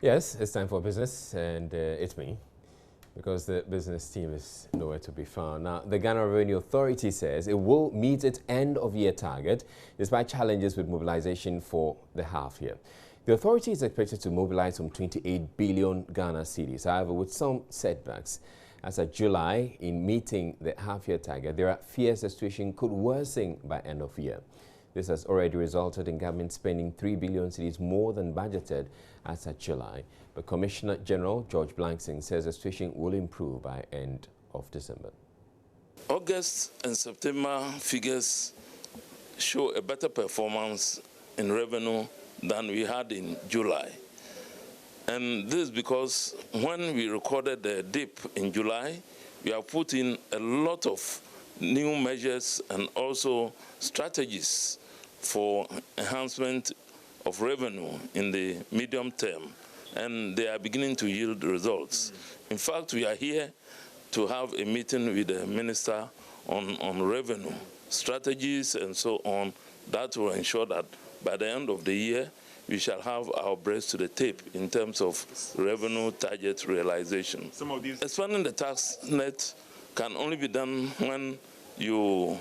Yes, it's time for business, and it's me, because the business team is nowhere to be found. Now, the Ghana Revenue Authority says it will meet its end-of-year target despite challenges with mobilization for the half year. The authority is expected to mobilize some 28 billion Ghana cedis, however, with some setbacks. As of July, in meeting the half-year target, there are fears the situation could worsen by end of year. This has already resulted in government spending 3 billion cedis more than budgeted as of July. But Commissioner General George Blankson says the situation will improve by end of December. August and September figures show a better performance in revenue than we had in July. And this is because when we recorded the dip in July, we have put in a lot of new measures and also strategies for enhancement of revenue in the medium term, and they are beginning to yield results. In fact, we are here to have a meeting with the Minister on revenue strategies and so on that will ensure that by the end of the year, we shall have our breast to the tape in terms of revenue target realization. Expanding the tax net can only be done when you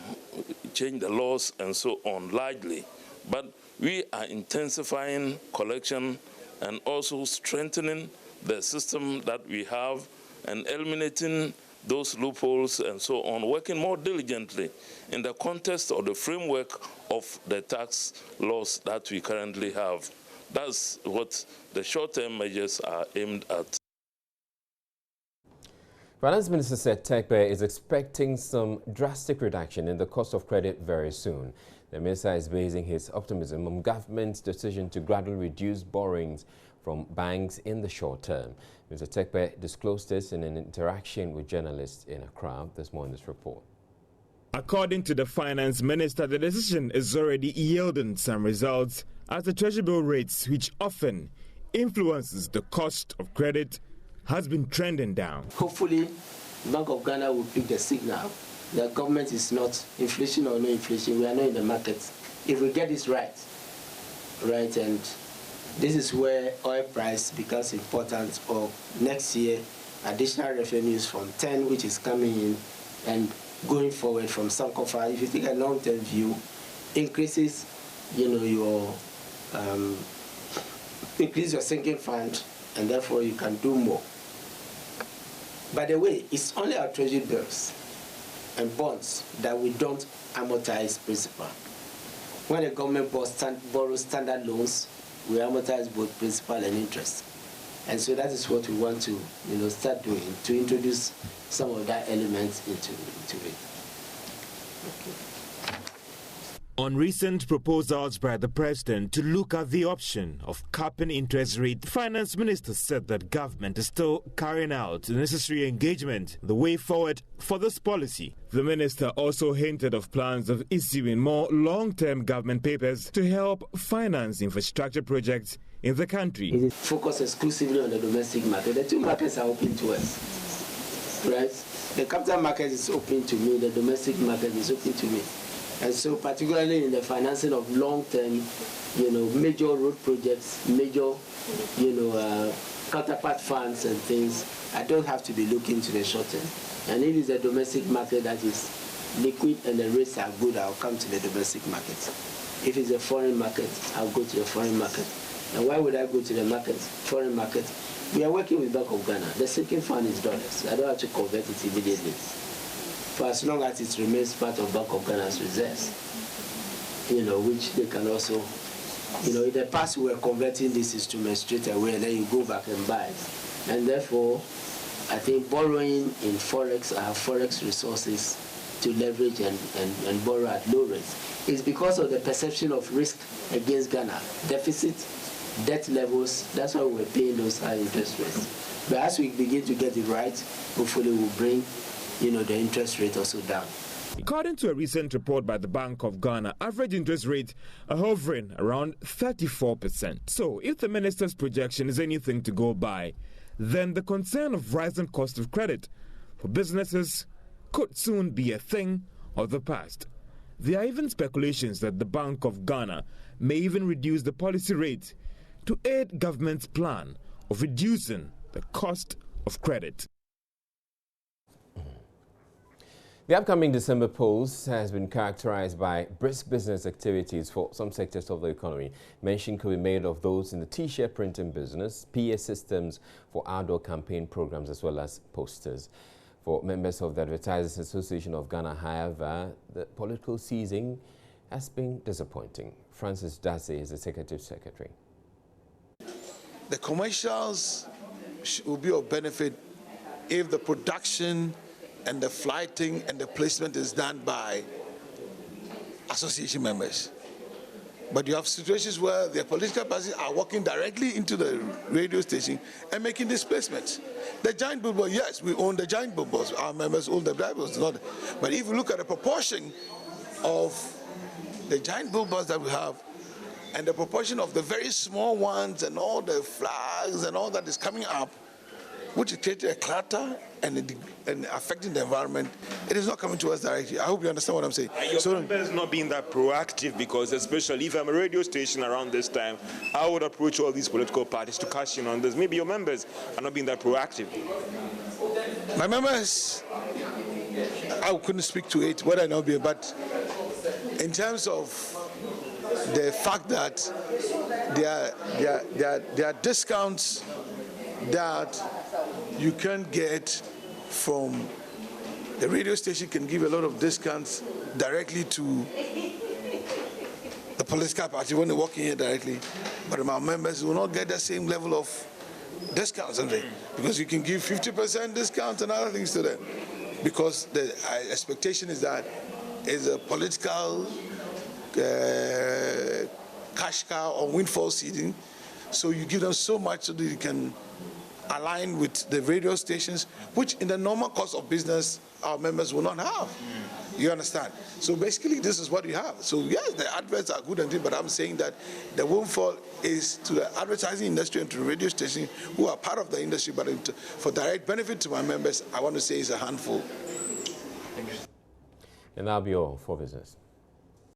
change the laws and so on largely. But we are intensifying collection and also strengthening the system that we have and eliminating those loopholes and so on, working more diligently in the context of the framework of the tax laws that we currently have. That's what the short-term measures are aimed at. Finance Minister said TECPE is expecting some drastic reduction in the cost of credit very soon. The minister is basing his optimism on government's decision to gradually reduce borrowings from banks in the short term. Mr. TECPE disclosed this in an interaction with journalists in Accra this morning's report. According to the finance minister, the decision is already yielding some results as the treasury bill rates, which often influences the cost of credit, has been trending down. Hopefully, Bank of Ghana will pick the signal that government is not inflation or no inflation. We are not in the market. If we get this right, and this is where oil price becomes important, or next year, additional revenues from 10, which is coming in, and going forward from Sankofa. If you take a long-term view, increases, increase your sinking fund, and therefore you can do more. By the way, it's only our treasury bills and bonds that we don't amortize principal. When the government borrows standard loans, we amortize both principal and interest. And so that is what we want to start doing, to introduce some of that elements into it. Okay. On recent proposals by the president to look at the option of capping interest rate, the finance minister said that government is still carrying out the necessary engagement, the way forward for this policy. The minister also hinted of plans of issuing more long-term government papers to help finance infrastructure projects in the country. It is focused exclusively on the domestic market. The two markets are open to us, right? The capital market is open to me, the domestic market is open to me. And so particularly in the financing of long-term, major road projects, major, counterpart funds and things, I don't have to be looking to the short term. And if it's a domestic market that is liquid and the rates are good, I'll come to the domestic market. If it's a foreign market, I'll go to the foreign market. And why would I go to the market, foreign market? We are working with Bank of Ghana. The sinking fund is dollars. I don't have to convert it immediately, for as long as it remains part of Bank of Ghana's reserves, which they can also, in the past we were converting this instrument straight away and then you go back and buy it. And therefore, I think borrowing in Forex, our Forex resources to leverage and borrow at low rates is because of the perception of risk against Ghana. Deficit, debt levels, that's why we're paying those high interest rates. But as we begin to get it right, hopefully we'll bring the interest rate also down. According to a recent report by the Bank of Ghana, average interest rates are hovering around 34%. So if the minister's projection is anything to go by, then the concern of rising cost of credit for businesses could soon be a thing of the past. There are even speculations that the Bank of Ghana may even reduce the policy rate to aid government's plan of reducing the cost of credit. The upcoming December polls has been characterized by brisk business activities for some sectors of the economy. Mention could be made of those in the T-shirt printing business, PA systems for outdoor campaign programs, as well as posters. For members of the Advertisers Association of Ghana, however, the political season has been disappointing. Francis Dasse is the executive secretary. The commercials will be of benefit if the production and the flighting and the placement is done by association members. But you have situations where the political parties are walking directly into the radio station and making these placements. The giant billboard, yes, we own the giant billboards. Our members own the billboards. But if you look at the proportion of the giant billboards that we have and the proportion of the very small ones and all the flags and all that is coming up, which is creating a clutter and affecting the environment, it is not coming to us directly. I hope you understand what I'm saying. Your members not being that proactive, because especially if I'm a radio station around this time, I would approach all these political parties to cash in on this. Maybe your members are not being that proactive. My members, I couldn't speak to it, whether or not be, but in terms of the fact that there are discounts that you can get from the radio station, can give a lot of discounts directly to the political party when they walk in here directly, but my members will not get the same level of discounts, because you can give 50% discounts and other things to them, because the expectation is that it's a political cash cow or windfall season, so you give them so much so that you can align with the radio stations, which in the normal course of business our members will not have. You understand? So basically this is what you have. So yes, the adverts are good and things, but I'm saying that the windfall is to the advertising industry and to the radio station who are part of the industry, but for direct benefit to my members, I want to say it's a handful. And that'll be all for business.